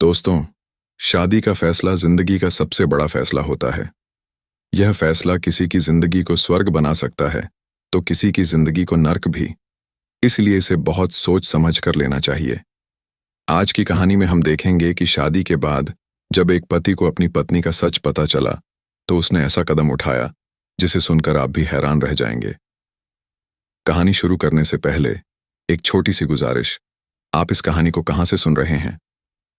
दोस्तों, शादी का फैसला जिंदगी का सबसे बड़ा फैसला होता है। यह फैसला किसी की जिंदगी को स्वर्ग बना सकता है, तो किसी की जिंदगी को नर्क भी। इसलिए इसे बहुत सोच समझ कर लेना चाहिए। आज की कहानी में हम देखेंगे कि शादी के बाद जब एक पति को अपनी पत्नी का सच पता चला, तो उसने ऐसा कदम उठाया जिसे सुनकर आप भी हैरान रह जाएंगे। कहानी शुरू करने से पहले एक छोटी सी गुजारिश। आप इस कहानी को कहाँ से सुन रहे हैं?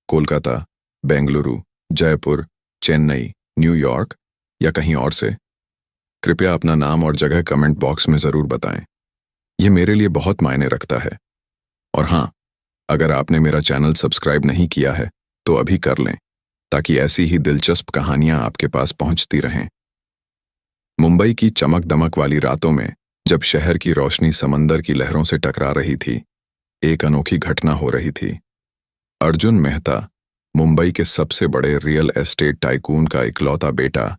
कोलकाता, बेंगलुरु, जयपुर, चेन्नई, न्यूयॉर्क या कहीं और से? कृपया अपना नाम और जगह कमेंट बॉक्स में जरूर बताएं। यह मेरे लिए बहुत मायने रखता है। और हाँ, अगर आपने मेरा चैनल सब्सक्राइब नहीं किया है तो अभी कर लें, ताकि ऐसी ही दिलचस्प कहानियां आपके पास पहुंचती रहें। मुंबई की चमक दमक वाली रातों में जब शहर की रोशनी समंदर की लहरों से टकरा रही थी, एक अनोखी घटना हो रही थी। अर्जुन मेहता, मुंबई के सबसे बड़े रियल एस्टेट टाइकून का इकलौता बेटा,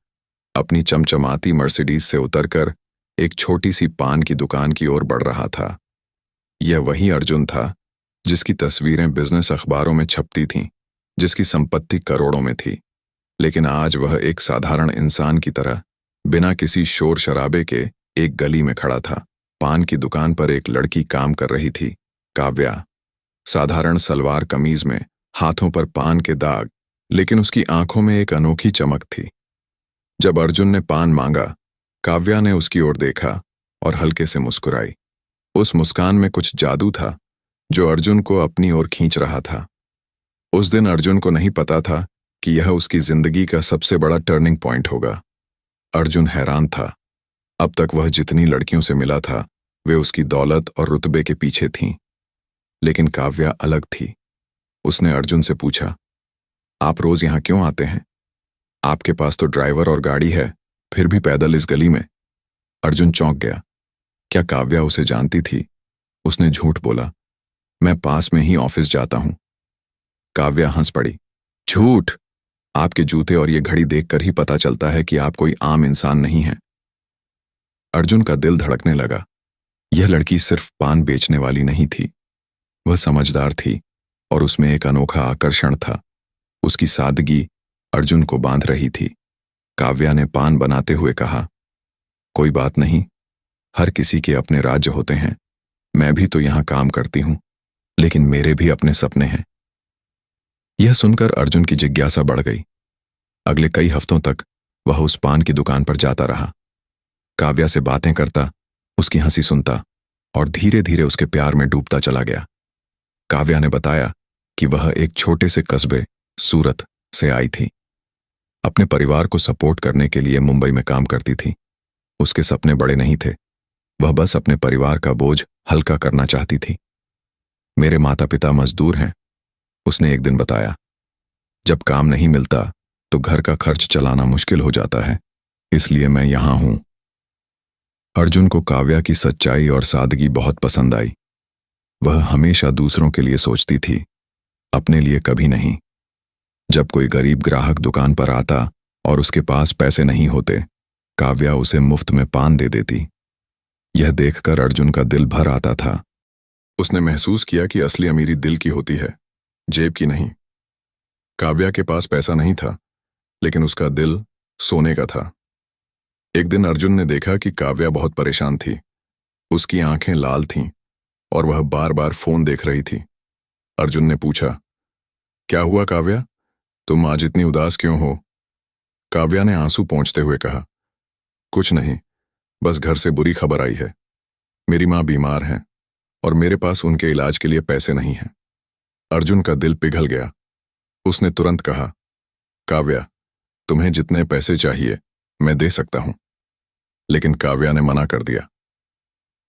अपनी चमचमाती मर्सिडीज से उतरकर एक छोटी सी पान की दुकान की ओर बढ़ रहा था। यह वही अर्जुन था जिसकी तस्वीरें बिजनेस अखबारों में छपती थीं, जिसकी संपत्ति करोड़ों में थी। लेकिन आज वह एक साधारण इंसान की तरह बिना किसी शोर शराबे के एक गली में खड़ा था। पान की दुकान पर एक लड़की काम कर रही थी, काव्या। साधारण सलवार कमीज में, हाथों पर पान के दाग, लेकिन उसकी आंखों में एक अनोखी चमक थी। जब अर्जुन ने पान मांगा, काव्या ने उसकी ओर देखा और हल्के से मुस्कुराई। उस मुस्कान में कुछ जादू था जो अर्जुन को अपनी ओर खींच रहा था। उस दिन अर्जुन को नहीं पता था कि यह उसकी जिंदगी का सबसे बड़ा टर्निंग पॉइंट होगा। अर्जुन हैरान था। अब तक वह जितनी लड़कियों से मिला था, वे उसकी दौलत और रुतबे के पीछे थीं। लेकिन काव्या अलग थी। उसने अर्जुन से पूछा, आप रोज यहां क्यों आते हैं? आपके पास तो ड्राइवर और गाड़ी है, फिर भी पैदल इस गली में? अर्जुन चौंक गया। क्या काव्या उसे जानती थी? उसने झूठ बोला, मैं पास में ही ऑफिस जाता हूं। काव्या हंस पड़ी। झूठ! आपके जूते और ये घड़ी देखकर ही पता चलता है कि आप कोई आम इंसान नहीं हैं। अर्जुन का दिल धड़कने लगा। यह लड़की सिर्फ पान बेचने वाली नहीं थी, वह समझदार थी और उसमें एक अनोखा आकर्षण था। उसकी सादगी अर्जुन को बांध रही थी। काव्या ने पान बनाते हुए कहा, कोई बात नहीं, हर किसी के अपने राज्य होते हैं। मैं भी तो यहां काम करती हूं, लेकिन मेरे भी अपने सपने हैं। यह सुनकर अर्जुन की जिज्ञासा बढ़ गई। अगले कई हफ्तों तक वह उस पान की दुकान पर जाता रहा। काव्या से बातें करता, उसकी हंसी सुनता और धीरे धीरे उसके प्यार में डूबता चला गया। काव्या ने बताया कि वह एक छोटे से कस्बे, सूरत से आई थी। अपने परिवार को सपोर्ट करने के लिए मुंबई में काम करती थी। उसके सपने बड़े नहीं थे, वह बस अपने परिवार का बोझ हल्का करना चाहती थी। मेरे माता पिता मजदूर हैं, उसने एक दिन बताया। जब काम नहीं मिलता तो घर का खर्च चलाना मुश्किल हो जाता है, इसलिए मैं यहां हूं। अर्जुन को काव्या की सच्चाई और सादगी बहुत पसंद आई। वह हमेशा दूसरों के लिए सोचती थी, अपने लिए कभी नहीं। जब कोई गरीब ग्राहक दुकान पर आता और उसके पास पैसे नहीं होते, काव्या उसे मुफ्त में पान दे देती। यह देखकर अर्जुन का दिल भर आता था। उसने महसूस किया कि असली अमीरी दिल की होती है, जेब की नहीं। काव्या के पास पैसा नहीं था, लेकिन उसका दिल सोने का था। एक दिन अर्जुन ने देखा कि काव्या बहुत परेशान थी। उसकी आंखें लाल थीं और वह बार बार फोन देख रही थी। अर्जुन ने पूछा, क्या हुआ काव्या, तुम आज इतनी उदास क्यों हो? काव्या ने आंसू पोंछते हुए कहा, कुछ नहीं, बस घर से बुरी खबर आई है। मेरी माँ बीमार है और मेरे पास उनके इलाज के लिए पैसे नहीं हैं। अर्जुन का दिल पिघल गया। उसने तुरंत कहा, काव्या, तुम्हें जितने पैसे चाहिए मैं दे सकता हूं। लेकिन काव्या ने मना कर दिया,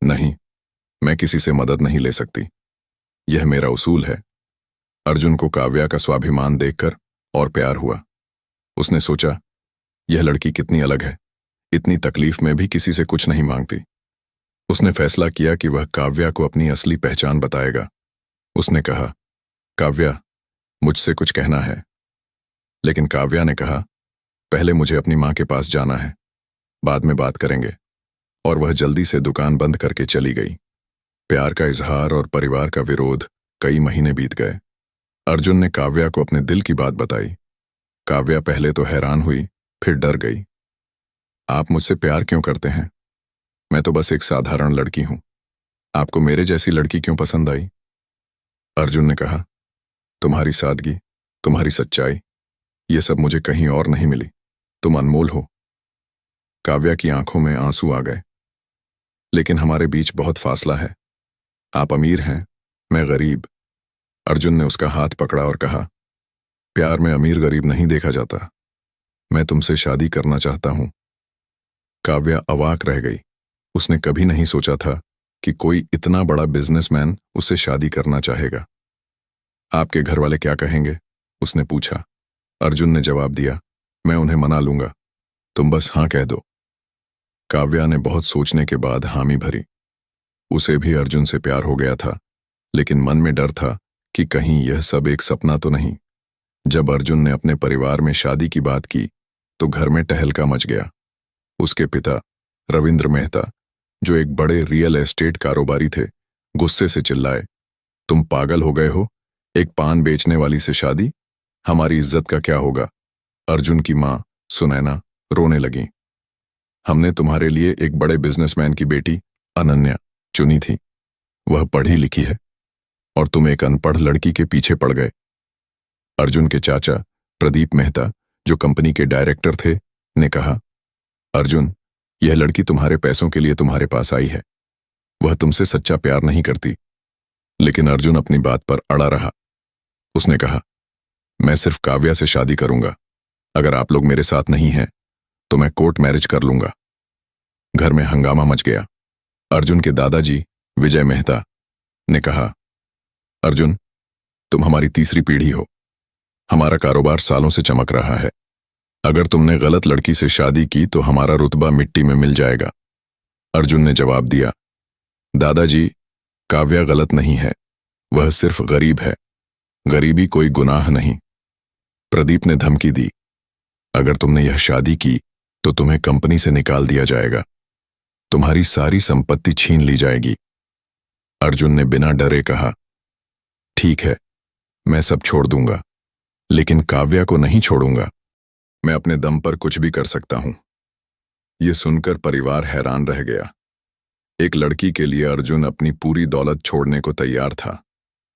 नहीं, मैं किसी से मदद नहीं ले सकती, यह मेरा उसूल है। अर्जुन को काव्या का स्वाभिमान देखकर और प्यार हुआ। उसने सोचा, यह लड़की कितनी अलग है, इतनी तकलीफ में भी किसी से कुछ नहीं मांगती। उसने फैसला किया कि वह काव्या को अपनी असली पहचान बताएगा। उसने कहा, काव्या, मुझसे कुछ कहना है। लेकिन काव्या ने कहा, पहले मुझे अपनी मां के पास जाना है, बाद में बात करेंगे। और वह जल्दी से दुकान बंद करके चली गई। प्यार का इजहार और परिवार का विरोध, कई महीने बीत गए। अर्जुन ने काव्या को अपने दिल की बात बताई। काव्या पहले तो हैरान हुई, फिर डर गई। आप मुझसे प्यार क्यों करते हैं? मैं तो बस एक साधारण लड़की हूं। आपको मेरे जैसी लड़की क्यों पसंद आई? अर्जुन ने कहा, तुम्हारी सादगी, तुम्हारी सच्चाई, ये सब मुझे कहीं और नहीं मिली। तुम अनमोल हो। काव्या की आंखों में आंसू आ गए। लेकिन हमारे बीच बहुत फासला है। आप अमीर हैं, मैं गरीब। अर्जुन ने उसका हाथ पकड़ा और कहा, प्यार में अमीर गरीब नहीं देखा जाता। मैं तुमसे शादी करना चाहता हूं। काव्या अवाक रह गई। उसने कभी नहीं सोचा था कि कोई इतना बड़ा बिजनेसमैन उससे शादी करना चाहेगा। आपके घर वाले क्या कहेंगे? उसने पूछा। अर्जुन ने जवाब दिया, मैं उन्हें मना लूंगा, तुम बस हाँ कह दो। काव्या ने बहुत सोचने के बाद हामी भरी। उसे भी अर्जुन से प्यार हो गया था, लेकिन मन में डर था कि कहीं यह सब एक सपना तो नहीं। जब अर्जुन ने अपने परिवार में शादी की बात की तो घर में टहलका मच गया। उसके पिता रविंद्र मेहता, जो एक बड़े रियल एस्टेट कारोबारी थे, गुस्से से चिल्लाए, तुम पागल हो गए हो? एक पान बेचने वाली से शादी? हमारी इज्जत का क्या होगा? अर्जुन की मां सुनैना रोने लगी। हमने तुम्हारे लिए एक बड़े बिजनेसमैन की बेटी अनन्या चुनी थी। वह पढ़ी लिखी है और तुम एक अनपढ़ लड़की के पीछे पड़ गए। अर्जुन के चाचा प्रदीप मेहता, जो कंपनी के डायरेक्टर थे, ने कहा, अर्जुन, यह लड़की तुम्हारे पैसों के लिए तुम्हारे पास आई है। वह तुमसे सच्चा प्यार नहीं करती। लेकिन अर्जुन अपनी बात पर अड़ा रहा। उसने कहा, मैं सिर्फ काव्या से शादी करूंगा। अगर आप लोग मेरे साथ नहीं हैं तो मैं कोर्ट मैरिज कर लूंगा। घर में हंगामा मच गया। अर्जुन के दादाजी विजय मेहता ने कहा, अर्जुन, तुम हमारी तीसरी पीढ़ी हो। हमारा कारोबार सालों से चमक रहा है। अगर तुमने गलत लड़की से शादी की तो हमारा रुतबा मिट्टी में मिल जाएगा। अर्जुन ने जवाब दिया, दादाजी, काव्या गलत नहीं है, वह सिर्फ गरीब है। गरीबी कोई गुनाह नहीं। प्रदीप ने धमकी दी, अगर तुमने यह शादी की तो तुम्हें कंपनी से निकाल दिया जाएगा। तुम्हारी सारी संपत्ति छीन ली जाएगी। अर्जुन ने बिना डरे कहा, ठीक है, मैं सब छोड़ दूंगा, लेकिन काव्या को नहीं छोड़ूंगा। मैं अपने दम पर कुछ भी कर सकता हूं। यह सुनकर परिवार हैरान रह गया। एक लड़की के लिए अर्जुन अपनी पूरी दौलत छोड़ने को तैयार था।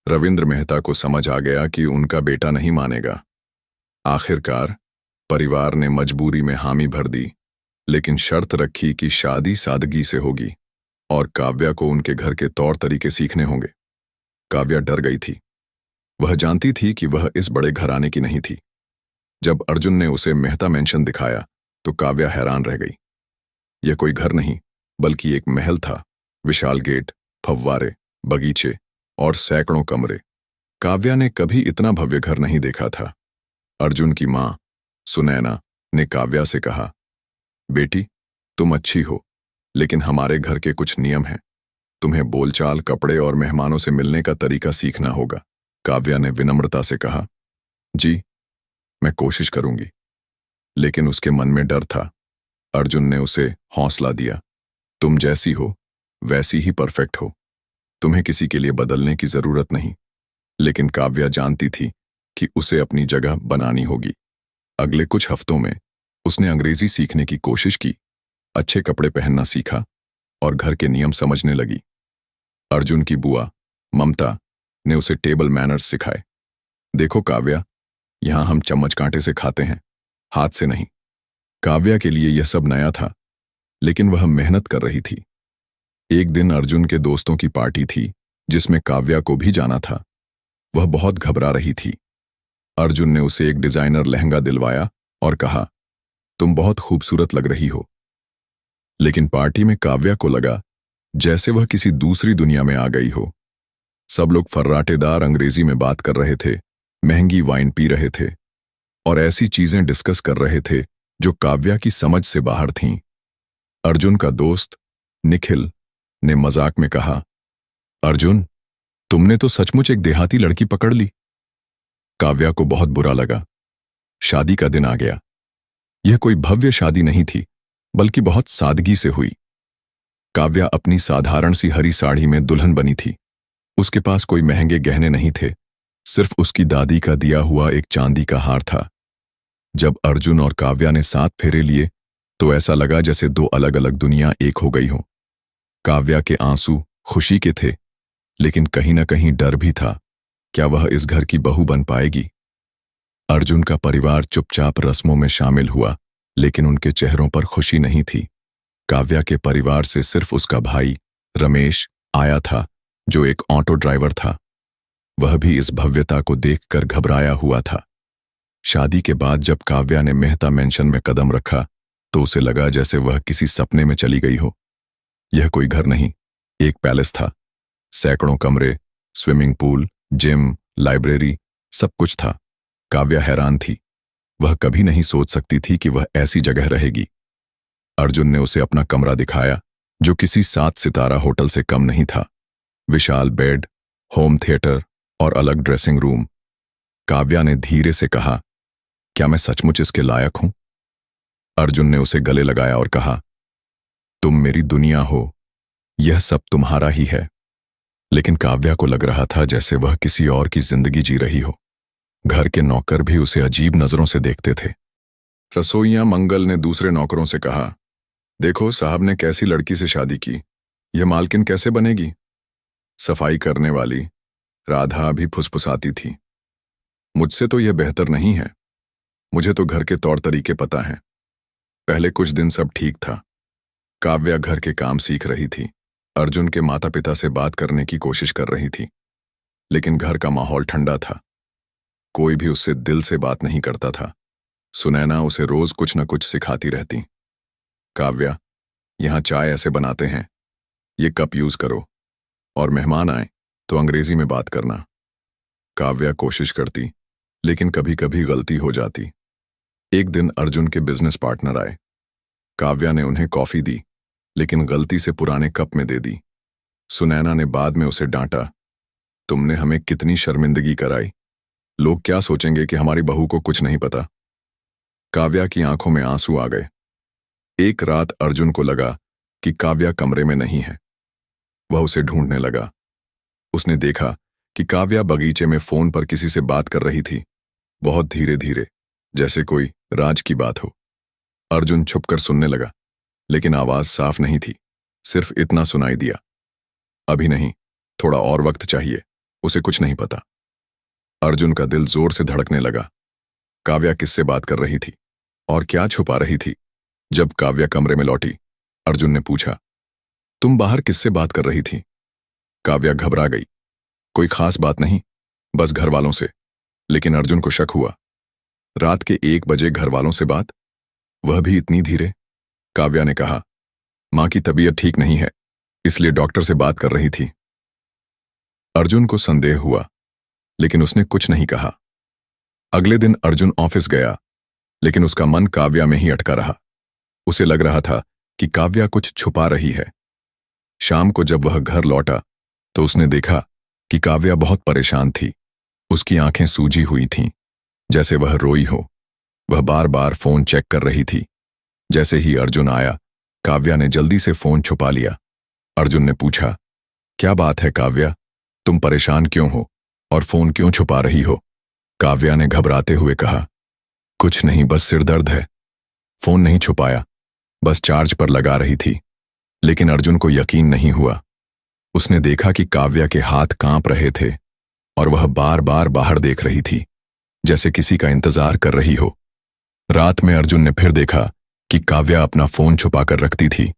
रविंद्र मेहता को समझ आ गया कि उनका बेटा नहीं मानेगा। आखिरकार परिवार ने मजबूरी में हामी भर दी, लेकिन शर्त रखी कि शादी सादगी से होगी और काव्या को उनके घर के तौर तरीके सीखने होंगे। काव्या डर गई थी। वह जानती थी कि वह इस बड़े घराने की नहीं थी। जब अर्जुन ने उसे मेहता मेंशन दिखाया तो काव्या हैरान रह गई। यह कोई घर नहीं, बल्कि एक महल था। विशाल गेट, फव्वारे, बगीचे और सैकड़ों कमरे। काव्या ने कभी इतना भव्य घर नहीं देखा था। अर्जुन की मां सुनैना ने काव्या से कहा, बेटी, तुम अच्छी हो, लेकिन हमारे घर के कुछ नियम हैं। तुम्हें बोलचाल, कपड़े और मेहमानों से मिलने का तरीका सीखना होगा। काव्या ने विनम्रता से कहा, जी, मैं कोशिश करूंगी। लेकिन उसके मन में डर था। अर्जुन ने उसे हौसला दिया, तुम जैसी हो वैसी ही परफेक्ट हो। तुम्हें किसी के लिए बदलने की जरूरत नहीं। लेकिन काव्या जानती थी कि उसे अपनी जगह बनानी होगी। अगले कुछ हफ्तों में उसने अंग्रेजी सीखने की कोशिश की, अच्छे कपड़े पहनना सीखा और घर के नियम समझने लगी। अर्जुन की बुआ ममता ने उसे टेबल मैनर्स सिखाए। देखो काव्या, यहां हम चम्मच कांटे से खाते हैं, हाथ से नहीं। काव्या के लिए यह सब नया था, लेकिन वह मेहनत कर रही थी। एक दिन अर्जुन के दोस्तों की पार्टी थी, जिसमें काव्या को भी जाना था। वह बहुत घबरा रही थी। अर्जुन ने उसे एक डिजाइनर लहंगा दिलवाया और कहा, तुम बहुत खूबसूरत लग रही हो। लेकिन पार्टी में काव्या को लगा जैसे वह किसी दूसरी दुनिया में आ गई हो। सब लोग फर्राटेदार अंग्रेजी में बात कर रहे थे, महंगी वाइन पी रहे थे और ऐसी चीजें डिस्कस कर रहे थे जो काव्या की समझ से बाहर थीं। अर्जुन का दोस्त निखिल ने मजाक में कहा, अर्जुन, तुमने तो सचमुच एक देहाती लड़की पकड़ ली। काव्या को बहुत बुरा लगा। शादी का दिन आ गया। यह कोई भव्य शादी नहीं थी, बल्कि बहुत सादगी से हुई। काव्या अपनी साधारण सी हरी साड़ी में दुल्हन बनी थी। उसके पास कोई महंगे गहने नहीं थे, सिर्फ उसकी दादी का दिया हुआ एक चांदी का हार था। जब अर्जुन और काव्या ने 7 फेरे लिए तो ऐसा लगा जैसे 2 अलग अलग दुनिया एक हो गई हो। काव्या के आंसू खुशी के थे, लेकिन कहीं ना कहीं डर भी था, क्या वह इस घर की बहू बन पाएगी। अर्जुन का परिवार चुपचाप रस्मों में शामिल हुआ, लेकिन उनके चेहरों पर खुशी नहीं थी। काव्या के परिवार से सिर्फ उसका भाई रमेश आया था, जो एक ऑटो ड्राइवर था। वह भी इस भव्यता को देखकर घबराया हुआ था। शादी के बाद जब काव्या ने मेहता मेंशन में कदम रखा तो उसे लगा जैसे वह किसी सपने में चली गई हो। यह कोई घर नहीं, एक पैलेस था। सैकड़ों कमरे, स्विमिंग पूल, जिम, लाइब्रेरी, सब कुछ था। काव्या हैरान थी। वह कभी नहीं सोच सकती थी कि वह ऐसी जगह रहेगी। अर्जुन ने उसे अपना कमरा दिखाया, जो किसी 7 सितारा होटल से कम नहीं था। विशाल बेड, होम थिएटर और अलग ड्रेसिंग रूम। काव्या ने धीरे से कहा, क्या मैं सचमुच इसके लायक हूं? अर्जुन ने उसे गले लगाया और कहा, तुम मेरी दुनिया हो, यह सब तुम्हारा ही है। लेकिन काव्या को लग रहा था जैसे वह किसी और की जिंदगी जी रही हो। घर के नौकर भी उसे अजीब नजरों से देखते थे। रसोइया मंगल ने दूसरे नौकरों से कहा, देखो साहब ने कैसी लड़की से शादी की, यह मालकिन कैसे बनेगी? सफाई करने वाली राधा भी फुसफुसाती थी, मुझसे तो यह बेहतर नहीं है। मुझे तो घर के तौर तरीके पता हैं। पहले कुछ दिन सब ठीक था। काव्या घर के काम सीख रही थी, अर्जुन के माता पिता से बात करने की कोशिश कर रही थी, लेकिन घर का माहौल ठंडा था। कोई भी उससे दिल से बात नहीं करता था। सुनैना उसे रोज कुछ न कुछ सिखाती रहती। काव्या, यहां चाय ऐसे बनाते हैं, ये कप यूज करो, और मेहमान आए तो अंग्रेजी में बात करना। काव्या कोशिश करती, लेकिन कभी कभी गलती हो जाती। एक दिन अर्जुन के बिजनेस पार्टनर आए। काव्या ने उन्हें कॉफी दी, लेकिन गलती से पुराने कप में दे दी। सुनैना ने बाद में उसे डांटा, तुमने हमें कितनी शर्मिंदगी कराई। लोग क्या सोचेंगे कि हमारी बहू को कुछ नहीं पता। काव्या की आंखों में आंसू आ गए। एक रात अर्जुन को लगा कि काव्या कमरे में नहीं है। वह उसे ढूंढने लगा। उसने देखा कि काव्या बगीचे में फोन पर किसी से बात कर रही थी, बहुत धीरे धीरे, जैसे कोई राज की बात हो। अर्जुन छुपकर सुनने लगा, लेकिन आवाज साफ नहीं थी। सिर्फ इतना सुनाई दिया, अभी नहीं, थोड़ा और वक्त चाहिए, उसे कुछ नहीं पता। अर्जुन का दिल जोर से धड़कने लगा। काव्या किससे बात कर रही थी और क्या छुपा रही थी? जब काव्या कमरे में लौटी, अर्जुन ने पूछा, तुम बाहर किससे बात कर रही थी? काव्या घबरा गई। कोई खास बात नहीं, बस घर वालों से। लेकिन अर्जुन को शक हुआ। रात के 1 बजे घर वालों से बात, वह भी इतनी धीरे? काव्या ने कहा, मां की तबीयत ठीक नहीं है, इसलिए डॉक्टर से बात कर रही थी। अर्जुन को संदेह हुआ, लेकिन उसने कुछ नहीं कहा। अगले दिन अर्जुन ऑफिस गया, लेकिन उसका मन काव्या में ही अटका रहा। उसे लग रहा था कि काव्या कुछ छुपा रही है। शाम को जब वह घर लौटा तो उसने देखा कि काव्या बहुत परेशान थी। उसकी आंखें सूजी हुई थीं, जैसे वह रोई हो। वह बार बार फोन चेक कर रही थी। जैसे ही अर्जुन आया, काव्या ने जल्दी से फोन छुपा लिया। अर्जुन ने पूछा, क्या बात है काव्या, तुम परेशान क्यों हो और फोन क्यों छुपा रही हो? काव्या ने घबराते हुए कहा, कुछ नहीं, बस सिर दर्द है। फोन नहीं छुपाया, बस चार्ज पर लगा रही थी। लेकिन अर्जुन को यकीन नहीं हुआ। उसने देखा कि काव्या के हाथ कांप रहे थे और वह बार बार बाहर देख रही थी, जैसे किसी का इंतजार कर रही हो। रात में अर्जुन ने फिर देखा कि काव्या अपना फोन छुपाकर रखती थी।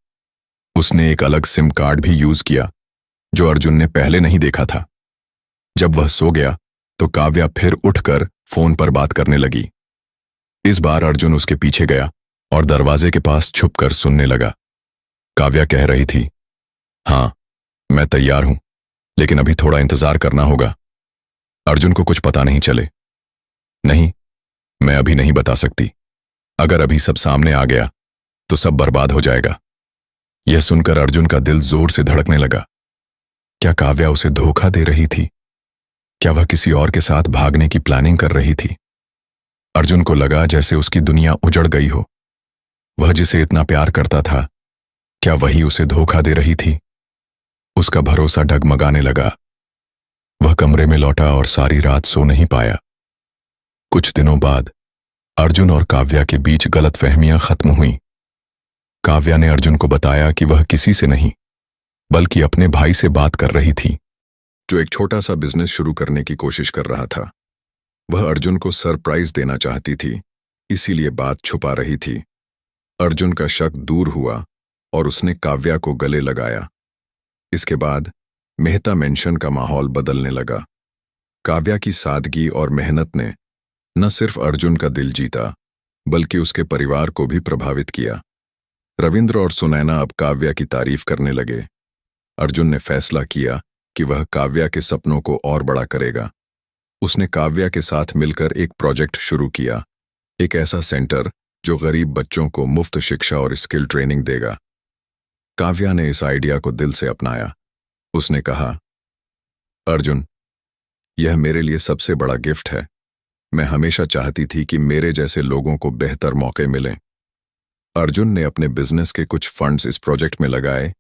उसने एक अलग सिम कार्ड भी यूज किया, जो अर्जुन ने पहले नहीं देखा था। जब वह सो गया तो काव्या फिर उठकर फोन पर बात करने लगी। इस बार अर्जुन उसके पीछे गया और दरवाजे के पास छुपकर सुनने लगा। काव्या कह रही थी, हाँ, मैं तैयार हूं, लेकिन अभी थोड़ा इंतजार करना होगा। अर्जुन को कुछ पता नहीं चले। नहीं, मैं अभी नहीं बता सकती। अगर अभी सब सामने आ गया तो सब बर्बाद हो जाएगा। यह सुनकर अर्जुन का दिल जोर से धड़कने लगा। क्या काव्या उसे धोखा दे रही थी? क्या वह किसी और के साथ भागने की प्लानिंग कर रही थी? अर्जुन को लगा जैसे उसकी दुनिया उजड़ गई हो। वह जिसे इतना प्यार करता था, क्या वही उसे धोखा दे रही थी? उसका भरोसा डगमगाने लगा। वह कमरे में लौटा और सारी रात सो नहीं पाया। कुछ दिनों बाद अर्जुन और काव्या के बीच गलतफहमियां खत्म हुईं। काव्या ने अर्जुन को बताया कि वह किसी से नहीं बल्कि अपने भाई से बात कर रही थी, जो एक छोटा सा बिजनेस शुरू करने की कोशिश कर रहा था। वह अर्जुन को सरप्राइज देना चाहती थी, इसीलिए बात छुपा रही थी। अर्जुन का शक दूर हुआ और उसने काव्या को गले लगाया। इसके बाद मेहता मेंशन का माहौल बदलने लगा। काव्या की सादगी और मेहनत ने न सिर्फ अर्जुन का दिल जीता बल्कि उसके परिवार को भी प्रभावित किया। रविंद्र और सुनैना अब काव्या की तारीफ करने लगे। अर्जुन ने फैसला किया कि वह काव्या के सपनों को और बड़ा करेगा। उसने काव्या के साथ मिलकर एक प्रोजेक्ट शुरू किया, एक ऐसा सेंटर जो गरीब बच्चों को मुफ्त शिक्षा और स्किल ट्रेनिंग देगा। काव्या ने इस आइडिया को दिल से अपनाया। उसने कहा, अर्जुन, यह मेरे लिए सबसे बड़ा गिफ्ट है। मैं हमेशा चाहती थी कि मेरे जैसे लोगों को बेहतर मौके मिलें। अर्जुन ने अपने बिजनेस के कुछ फंड्स इस प्रोजेक्ट में लगाए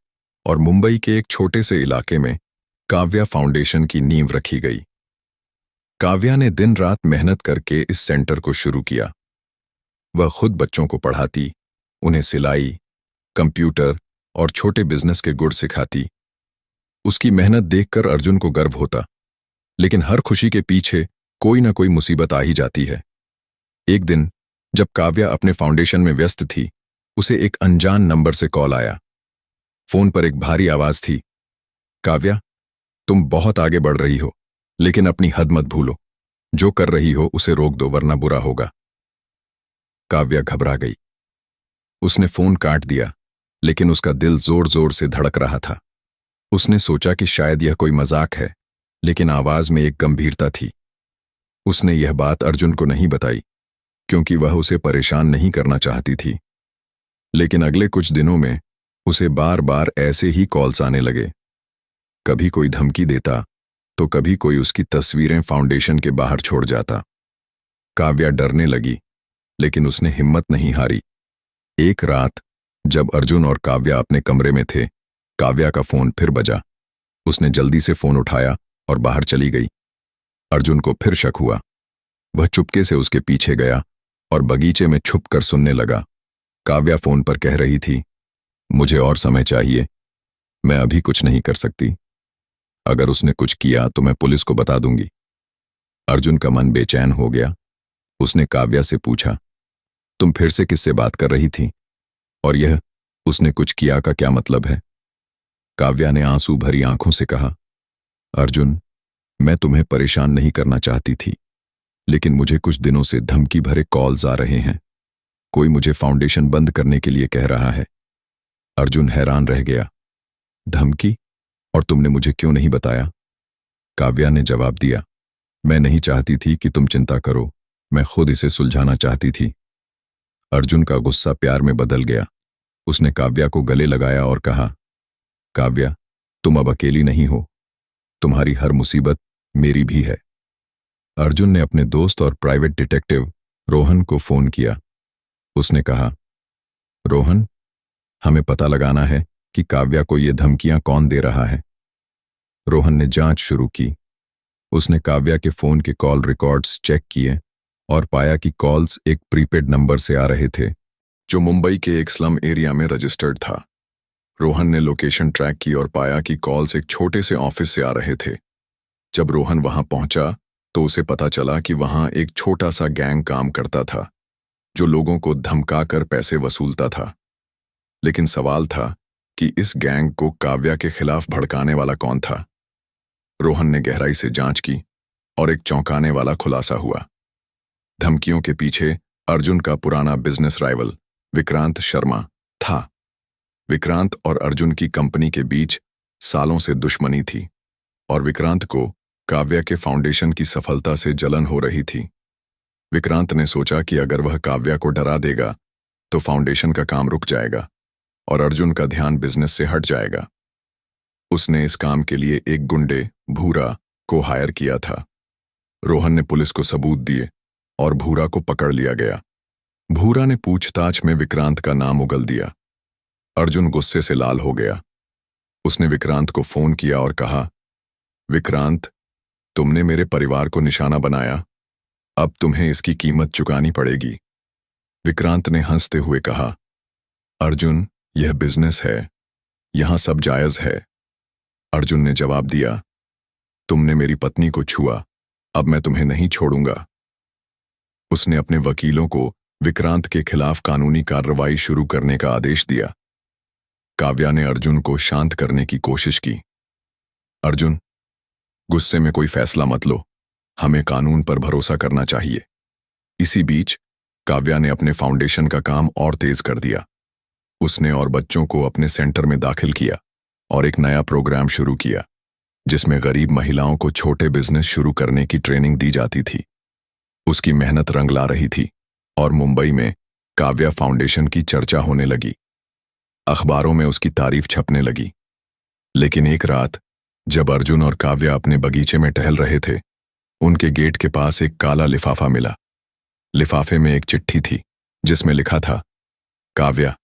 और मुंबई के एक छोटे से इलाके में काव्या फाउंडेशन की नींव रखी गई। काव्या ने दिन रात मेहनत करके इस सेंटर को शुरू किया। वह खुद बच्चों को पढ़ाती, उन्हें सिलाई, कंप्यूटर और छोटे बिजनेस के गुर सिखाती। उसकी मेहनत देखकर अर्जुन को गर्व होता, लेकिन हर खुशी के पीछे कोई ना कोई मुसीबत आ ही जाती है। एक दिन जब काव्या अपने फाउंडेशन में व्यस्त थी, उसे एक अनजान नंबर से कॉल आया। फोन पर एक भारी आवाज थी, काव्या, तुम बहुत आगे बढ़ रही हो, लेकिन अपनी हद मत भूलो। जो कर रही हो उसे रोक दो, वरना बुरा होगा। काव्या घबरा गई। उसने फोन काट दिया, लेकिन उसका दिल जोर जोर से धड़क रहा था। उसने सोचा कि शायद यह कोई मजाक है, लेकिन आवाज में एक गंभीरता थी। उसने यह बात अर्जुन को नहीं बताई, क्योंकि वह उसे परेशान नहीं करना चाहती थी। लेकिन अगले कुछ दिनों में उसे बार बार ऐसे ही कॉल्स आने लगे। कभी कोई धमकी देता तो कभी कोई उसकी तस्वीरें फाउंडेशन के बाहर छोड़ जाता। काव्या डरने लगी, लेकिन उसने हिम्मत नहीं हारी। एक रात जब अर्जुन और काव्या अपने कमरे में थे, काव्या का फोन फिर बजा। उसने जल्दी से फोन उठाया और बाहर चली गई। अर्जुन को फिर शक हुआ। वह चुपके से उसके पीछे गया और बगीचे में छुपकर सुनने लगा। काव्या फोन पर कह रही थी, मुझे और समय चाहिए, मैं अभी कुछ नहीं कर सकती। अगर उसने कुछ किया तो मैं पुलिस को बता दूंगी। अर्जुन का मन बेचैन हो गया। उसने काव्या से पूछा, तुम फिर से किससे बात कर रही थी? और यह उसने कुछ किया का क्या मतलब है? काव्या ने आंसू भरी आंखों से कहा, अर्जुन, मैं तुम्हें परेशान नहीं करना चाहती थी, लेकिन मुझे कुछ दिनों से धमकी भरे कॉल्स आ रहे हैं। कोई मुझे फाउंडेशन बंद करने के लिए कह रहा है। अर्जुन हैरान रह गया। धमकी? और तुमने मुझे क्यों नहीं बताया? काव्या ने जवाब दिया, मैं नहीं चाहती थी कि तुम चिंता करो, मैं खुद इसे सुलझाना चाहती थी। अर्जुन का गुस्सा प्यार में बदल गया। उसने काव्या को गले लगाया और कहा, काव्या, तुम अब अकेली नहीं हो, तुम्हारी हर मुसीबत मेरी भी है। अर्जुन ने अपने दोस्त और प्राइवेट डिटेक्टिव रोहन को फोन किया। उसने कहा, रोहन, हमें पता लगाना है कि काव्या को ये धमकियां कौन दे रहा है। रोहन ने जांच शुरू की। उसने काव्या के फोन के कॉल रिकॉर्ड्स चेक किए और पाया कि कॉल्स एक प्रीपेड नंबर से आ रहे थे, जो मुंबई के एक स्लम एरिया में रजिस्टर्ड था। रोहन ने लोकेशन ट्रैक की और पाया कि कॉल्स एक छोटे से ऑफिस से आ रहे थे। जब रोहन वहां पहुंचा तो उसे पता चला कि वहां एक छोटा सा गैंग काम करता था, जो लोगों को धमकाकर पैसे वसूलता था। लेकिन सवाल था कि इस गैंग को काव्या के खिलाफ भड़काने वाला कौन था। रोहन ने गहराई से जांच की और एक चौंकाने वाला खुलासा हुआ। धमकियों के पीछे अर्जुन का पुराना बिजनेस राइवल विक्रांत शर्मा था। विक्रांत और अर्जुन की कंपनी के बीच सालों से दुश्मनी थी और विक्रांत को काव्या के फाउंडेशन की सफलता से जलन हो रही थी। विक्रांत ने सोचा कि अगर वह काव्या को डरा देगा तो फाउंडेशन का काम रुक जाएगा और अर्जुन का ध्यान बिजनेस से हट जाएगा। उसने इस काम के लिए एक गुंडे भूरा को हायर किया था। रोहन ने पुलिस को सबूत दिए और भूरा को पकड़ लिया गया। भूरा ने पूछताछ में विक्रांत का नाम उगल दिया। अर्जुन गुस्से से लाल हो गया। उसने विक्रांत को फोन किया और कहा, विक्रांत, तुमने मेरे परिवार को निशाना बनाया, अब तुम्हें इसकी कीमत चुकानी पड़ेगी। विक्रांत ने हंसते हुए कहा, अर्जुन, यह बिजनेस है, यहां सब जायज है। अर्जुन ने जवाब दिया, तुमने मेरी पत्नी को छुआ, अब मैं तुम्हें नहीं छोड़ूंगा। उसने अपने वकीलों को विक्रांत के खिलाफ कानूनी कार्रवाई शुरू करने का आदेश दिया। काव्या ने अर्जुन को शांत करने की कोशिश की। अर्जुन, गुस्से में कोई फैसला मत लो, हमें कानून पर भरोसा करना चाहिए। इसी बीच काव्या ने अपने फाउंडेशन का काम और तेज कर दिया। उसने और बच्चों को अपने सेंटर में दाखिल किया और एक नया प्रोग्राम शुरू किया जिसमें गरीब महिलाओं को छोटे बिजनेस शुरू करने की ट्रेनिंग दी जाती थी। उसकी मेहनत रंग ला रही थी और मुंबई में काव्या फाउंडेशन की चर्चा होने लगी। अखबारों में उसकी तारीफ छपने लगी। लेकिन एक रात जब अर्जुन और काव्या अपने बगीचे में टहल रहे थे, उनके गेट के पास एक काला लिफाफा मिला। लिफाफे में एक चिट्ठी थी जिसमें लिखा था, काव्या,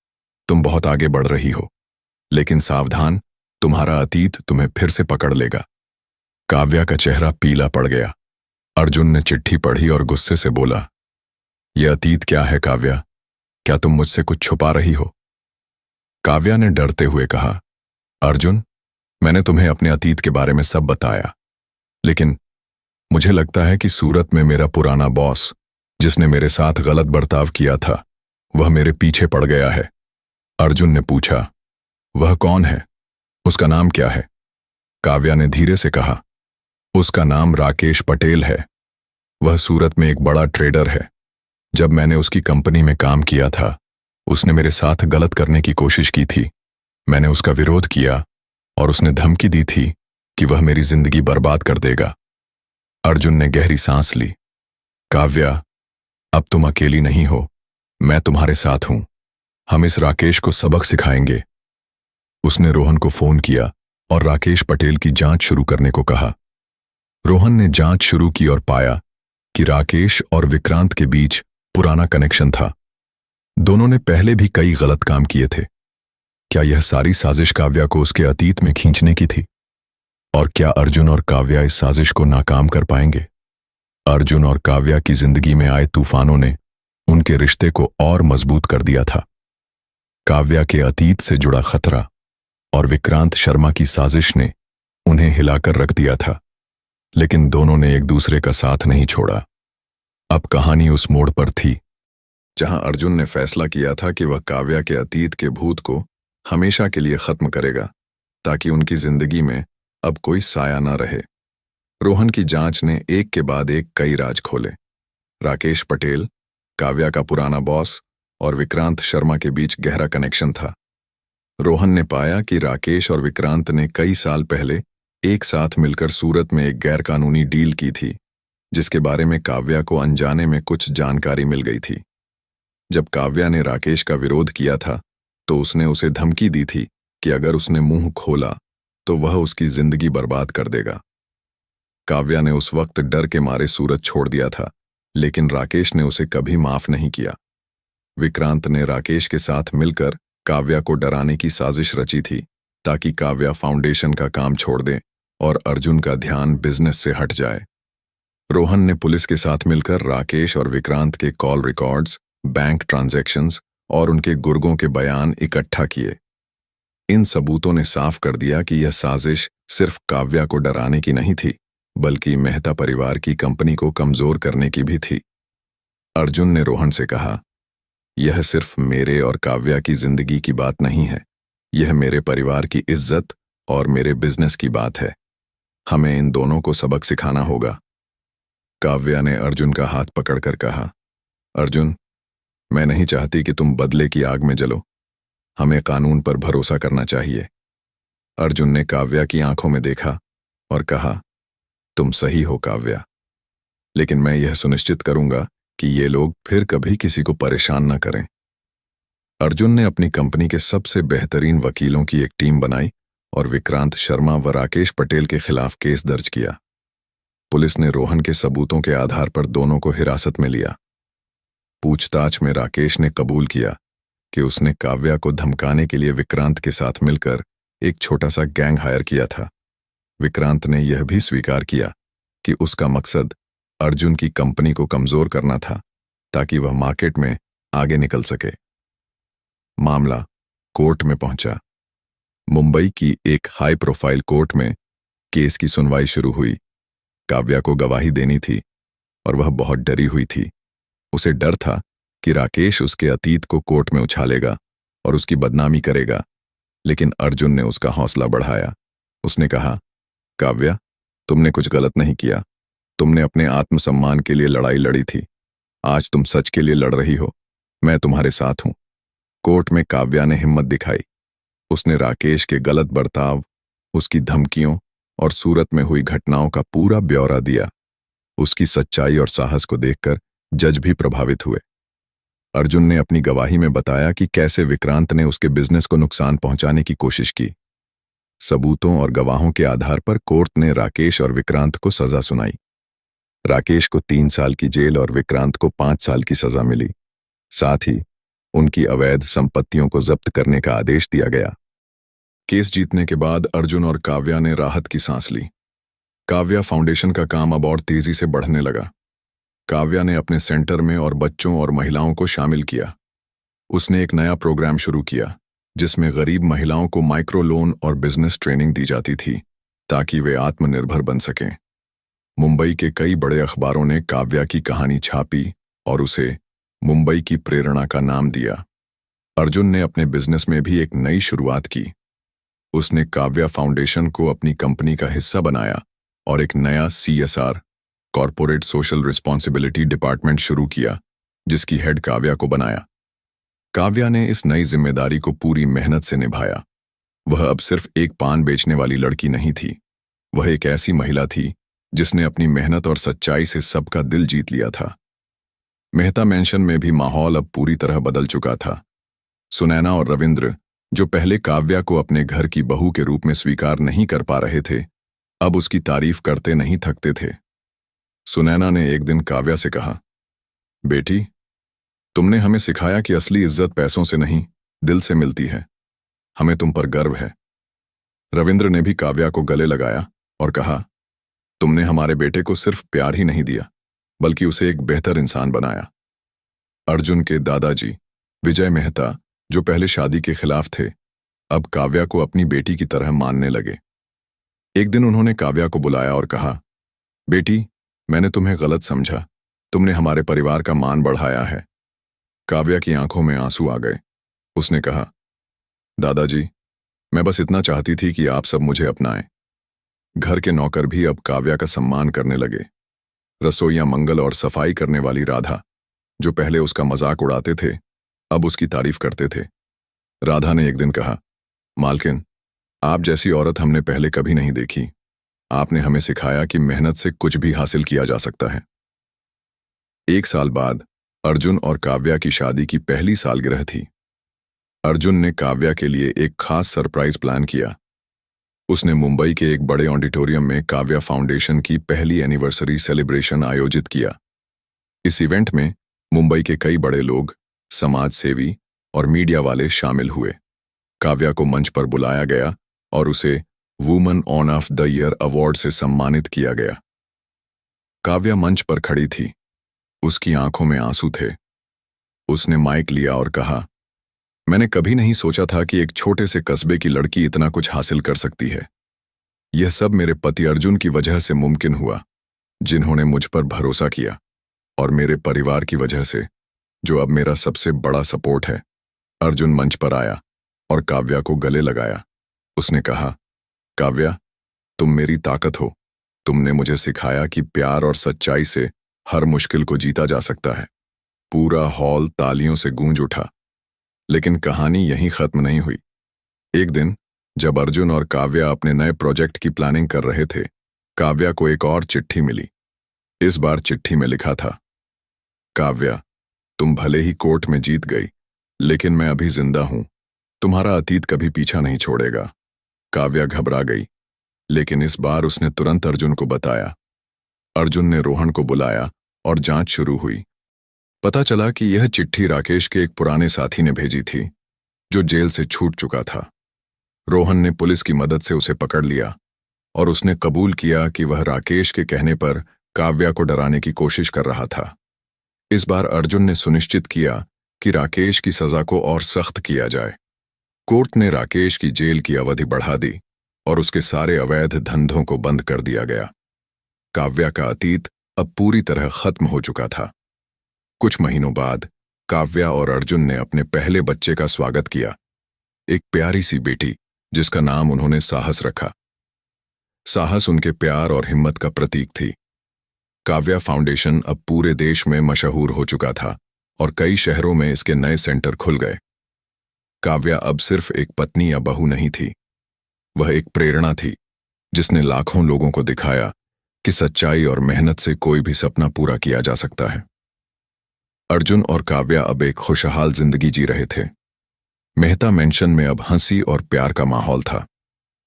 तुम बहुत आगे बढ़ रही हो, लेकिन सावधान, तुम्हारा अतीत तुम्हें फिर से पकड़ लेगा। काव्या का चेहरा पीला पड़ गया। अर्जुन ने चिट्ठी पढ़ी और गुस्से से बोला, यह अतीत क्या है काव्या? क्या तुम मुझसे कुछ छुपा रही हो? काव्या ने डरते हुए कहा, अर्जुन, मैंने तुम्हें अपने अतीत के बारे में सब बताया, लेकिन मुझे लगता है कि सूरत में मेरा पुराना बॉस, जिसने मेरे साथ गलत बर्ताव किया था, वह मेरे पीछे पड़ गया है। अर्जुन ने पूछा, वह कौन है? उसका नाम क्या है? काव्या ने धीरे से कहा, उसका नाम राकेश पटेल है। वह सूरत में एक बड़ा ट्रेडर है। जब मैंने उसकी कंपनी में काम किया था, उसने मेरे साथ गलत करने की कोशिश की थी। मैंने उसका विरोध किया और उसने धमकी दी थी कि वह मेरी जिंदगी बर्बाद कर देगा। अर्जुन ने गहरी सांस ली। काव्या, अब तुम अकेली नहीं हो, मैं तुम्हारे साथ हूं। हम इस राकेश को सबक सिखाएंगे। उसने रोहन को फोन किया और राकेश पटेल की जांच शुरू करने को कहा। रोहन ने जांच शुरू की और पाया कि राकेश और विक्रांत के बीच पुराना कनेक्शन था। दोनों ने पहले भी कई गलत काम किए थे। क्या यह सारी साजिश काव्या को उसके अतीत में खींचने की थी? और क्या अर्जुन और काव्या इस साजिश को नाकाम कर पाएंगे? अर्जुन और काव्या की जिंदगी में आए तूफानों ने उनके रिश्ते को और मजबूत कर दिया था। काव्या के अतीत से जुड़ा खतरा और विक्रांत शर्मा की साजिश ने उन्हें हिलाकर रख दिया था, लेकिन दोनों ने एक दूसरे का साथ नहीं छोड़ा। अब कहानी उस मोड़ पर थी जहां अर्जुन ने फैसला किया था कि वह काव्या के अतीत के भूत को हमेशा के लिए खत्म करेगा, ताकि उनकी जिंदगी में अब कोई साया न रहे। रोहन की जांच ने एक के बाद एक कई राज खोले। राकेश पटेल, काव्या का पुराना बॉस, और विक्रांत शर्मा के बीच गहरा कनेक्शन था। रोहन ने पाया कि राकेश और विक्रांत ने कई साल पहले एक साथ मिलकर सूरत में एक गैरकानूनी डील की थी, जिसके बारे में काव्या को अनजाने में कुछ जानकारी मिल गई थी। जब काव्या ने राकेश का विरोध किया था, तो उसने उसे धमकी दी थी कि अगर उसने मुंह खोला तो वह उसकी जिंदगी बर्बाद कर देगा। काव्या ने उस वक्त डर के मारे सूरत छोड़ दिया था, लेकिन राकेश ने उसे कभी माफ नहीं किया। विक्रांत ने राकेश के साथ मिलकर काव्या को डराने की साजिश रची थी, ताकि काव्या फाउंडेशन का काम छोड़ दे और अर्जुन का ध्यान बिजनेस से हट जाए। रोहन ने पुलिस के साथ मिलकर राकेश और विक्रांत के कॉल रिकॉर्ड्स, बैंक ट्रांजैक्शंस और उनके गुर्गों के बयान इकट्ठा किए। इन सबूतों ने साफ कर दिया कि यह साजिश सिर्फ काव्या को डराने की नहीं थी, बल्कि मेहता परिवार की कंपनी को कमजोर करने की भी थी। अर्जुन ने रोहन से कहा, यह सिर्फ मेरे और काव्या की जिंदगी की बात नहीं है, यह मेरे परिवार की इज्जत और मेरे बिजनेस की बात है। हमें इन दोनों को सबक सिखाना होगा। काव्या ने अर्जुन का हाथ पकड़कर कहा, अर्जुन, मैं नहीं चाहती कि तुम बदले की आग में जलो। हमें कानून पर भरोसा करना चाहिए। अर्जुन ने काव्या की आंखों में देखा और कहा, तुम सही हो काव्या, लेकिन मैं यह सुनिश्चित करूंगा कि ये लोग फिर कभी किसी को परेशान न करें। अर्जुन ने अपनी कंपनी के सबसे बेहतरीन वकीलों की एक टीम बनाई और विक्रांत शर्मा व राकेश पटेल के खिलाफ केस दर्ज किया। पुलिस ने रोहन के सबूतों के आधार पर दोनों को हिरासत में लिया। पूछताछ में राकेश ने कबूल किया कि उसने काव्या को धमकाने के लिए विक्रांत के साथ मिलकर एक छोटा सा गैंग हायर किया था। विक्रांत ने यह भी स्वीकार किया कि उसका मकसद अर्जुन की कंपनी को कमजोर करना था ताकि वह मार्केट में आगे निकल सके। मामला कोर्ट में पहुंचा। मुंबई की एक हाई प्रोफाइल कोर्ट में केस की सुनवाई शुरू हुई। काव्या को गवाही देनी थी और वह बहुत डरी हुई थी। उसे डर था कि राकेश उसके अतीत को कोर्ट में उछालेगा और उसकी बदनामी करेगा, लेकिन अर्जुन ने उसका हौसला बढ़ाया। उसने कहा, काव्या, तुमने कुछ गलत नहीं किया। तुमने अपने आत्मसम्मान के लिए लड़ाई लड़ी थी। आज तुम सच के लिए लड़ रही हो। मैं तुम्हारे साथ हूं। कोर्ट में काव्या ने हिम्मत दिखाई। उसने राकेश के गलत बर्ताव, उसकी धमकियों और सूरत में हुई घटनाओं का पूरा ब्यौरा दिया। उसकी सच्चाई और साहस को देखकर जज भी प्रभावित हुए। अर्जुन ने अपनी गवाही में बताया कि कैसे विक्रांत ने उसके बिजनेस को नुकसान पहुंचाने की कोशिश की। सबूतों और गवाहों के आधार पर कोर्ट ने राकेश और विक्रांत को सजा सुनाई। राकेश को 3 साल की जेल और विक्रांत को 5 साल की सजा मिली। साथ ही उनकी अवैध संपत्तियों को जब्त करने का आदेश दिया गया। केस जीतने के बाद अर्जुन और काव्या ने राहत की सांस ली। काव्या फाउंडेशन का काम अब और तेजी से बढ़ने लगा। काव्या ने अपने सेंटर में और बच्चों और महिलाओं को शामिल किया। उसने एक नया प्रोग्राम शुरू किया जिसमें गरीब महिलाओं को माइक्रो लोन और बिजनेस ट्रेनिंग दी जाती थी ताकि वे आत्मनिर्भर बन सकें। मुंबई के कई बड़े अखबारों ने काव्या की कहानी छापी और उसे मुंबई की प्रेरणा का नाम दिया। अर्जुन ने अपने बिजनेस में भी एक नई शुरुआत की। उसने काव्या फाउंडेशन को अपनी कंपनी का हिस्सा बनाया और एक नया CSR, corporate social responsibility department शुरू किया, जिसकी हेड काव्या को बनाया। काव्या ने इस नई जिम्मेदारी को पूरी मेहनत से निभाया। वह अब सिर्फ एक पान बेचने वाली लड़की नहीं थी। वह एक ऐसी महिला थी जिसने अपनी मेहनत और सच्चाई से सबका दिल जीत लिया था। मेहता मेंशन में भी माहौल अब पूरी तरह बदल चुका था। सुनैना और रविंद्र, जो पहले काव्या को अपने घर की बहू के रूप में स्वीकार नहीं कर पा रहे थे, अब उसकी तारीफ करते नहीं थकते थे। सुनैना ने एक दिन काव्या से कहा, बेटी, तुमने हमें सिखाया कि असली इज्जत पैसों से नहीं, दिल से मिलती है। हमें तुम पर गर्व है। रविंद्र ने भी काव्या को गले लगाया और कहा, तुमने हमारे बेटे को सिर्फ प्यार ही नहीं दिया, बल्कि उसे एक बेहतर इंसान बनाया। अर्जुन के दादाजी विजय मेहता, जो पहले शादी के खिलाफ थे, अब काव्या को अपनी बेटी की तरह मानने लगे। एक दिन उन्होंने काव्या को बुलाया और कहा, बेटी, मैंने तुम्हें गलत समझा। तुमने हमारे परिवार का मान बढ़ाया है। काव्या की आंखों में आंसू आ गए। उसने कहा, दादाजी, मैं बस इतना चाहती थी कि आप सब मुझे अपनाएं। घर के नौकर भी अब काव्या का सम्मान करने लगे। रसोइया मंगल और सफाई करने वाली राधा, जो पहले उसका मजाक उड़ाते थे, अब उसकी तारीफ करते थे। राधा ने एक दिन कहा, मालकिन, आप जैसी औरत हमने पहले कभी नहीं देखी। आपने हमें सिखाया कि मेहनत से कुछ भी हासिल किया जा सकता है। 1 साल बाद अर्जुन और काव्या की शादी की पहली सालगिरह थी। अर्जुन ने काव्या के लिए एक खास सरप्राइज प्लान किया। उसने मुंबई के एक बड़े ऑडिटोरियम में काव्या फाउंडेशन की पहली एनिवर्सरी सेलिब्रेशन आयोजित किया। इस इवेंट में मुंबई के कई बड़े लोग, समाज सेवी और मीडिया वाले शामिल हुए। काव्या को मंच पर बुलाया गया और उसे woman on off the year award से सम्मानित किया गया। काव्या मंच पर खड़ी थी। उसकी आंखों में आंसू थे। उसने माइक लिया और कहा, मैंने कभी नहीं सोचा था कि एक छोटे से कस्बे की लड़की इतना कुछ हासिल कर सकती है। यह सब मेरे पति अर्जुन की वजह से मुमकिन हुआ, जिन्होंने मुझ पर भरोसा किया, और मेरे परिवार की वजह से, जो अब मेरा सबसे बड़ा सपोर्ट है। अर्जुन मंच पर आया और काव्या को गले लगाया। उसने कहा, काव्या, तुम मेरी ताकत हो। तुमने मुझे सिखाया कि प्यार और सच्चाई से हर मुश्किल को जीता जा सकता है। पूरा हॉल तालियों से गूंज उठा। लेकिन कहानी यहीं खत्म नहीं हुई। एक दिन जब अर्जुन और काव्या अपने नए प्रोजेक्ट की प्लानिंग कर रहे थे, काव्या को एक और चिट्ठी मिली। इस बार चिट्ठी में लिखा था, काव्या, तुम भले ही कोर्ट में जीत गई, लेकिन मैं अभी जिंदा हूं। तुम्हारा अतीत कभी पीछा नहीं छोड़ेगा। काव्या घबरा गई, लेकिन इस बार उसने तुरंत अर्जुन को बताया। अर्जुन ने रोहन को बुलाया और जांच शुरू हुई। पता चला कि यह चिट्ठी राकेश के एक पुराने साथी ने भेजी थी, जो जेल से छूट चुका था। रोहन ने पुलिस की मदद से उसे पकड़ लिया और उसने कबूल किया कि वह राकेश के कहने पर काव्या को डराने की कोशिश कर रहा था। इस बार अर्जुन ने सुनिश्चित किया कि राकेश की सजा को और सख्त किया जाए। कोर्ट ने राकेश की जेल की अवधि बढ़ा दी और उसके सारे अवैध धंधों को बंद कर दिया गया। काव्या का अतीत अब पूरी तरह खत्म हो चुका था। कुछ महीनों बाद काव्या और अर्जुन ने अपने पहले बच्चे का स्वागत किया, एक प्यारी सी बेटी जिसका नाम उन्होंने साहस रखा। साहस उनके प्यार और हिम्मत का प्रतीक थी। काव्या फाउंडेशन अब पूरे देश में मशहूर हो चुका था और कई शहरों में इसके नए सेंटर खुल गए। काव्या अब सिर्फ एक पत्नी या बहू नहीं थी, वह एक प्रेरणा थी जिसने लाखों लोगों को दिखाया कि सच्चाई और मेहनत से कोई भी सपना पूरा किया जा सकता है। अर्जुन और काव्या अब एक खुशहाल जिंदगी जी रहे थे। मेहता मेंशन में अब हंसी और प्यार का माहौल था।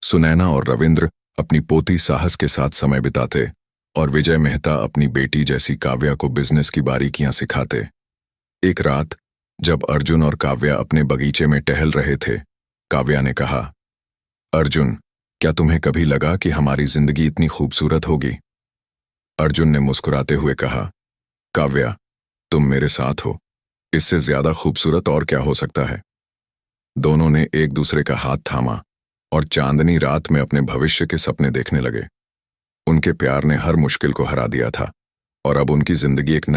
सुनैना और रविंद्र अपनी पोती साहस के साथ समय बिताते और विजय मेहता अपनी बेटी जैसी काव्या को बिजनेस की बारीकियां सिखाते। एक रात जब अर्जुन और काव्या अपने बगीचे में टहल रहे थे, काव्या ने कहा, अर्जुन, क्या तुम्हें कभी लगा कि हमारी जिंदगी इतनी खूबसूरत होगी? अर्जुन ने मुस्कुराते हुए कहा, काव्या, तुम मेरे साथ हो, इससे ज्यादा खूबसूरत और क्या हो सकता है? दोनों ने एक दूसरे का हाथ थामा और चांदनी रात में अपने भविष्य के सपने देखने लगे। उनके प्यार ने हर मुश्किल को हरा दिया था और अब उनकी जिंदगी एक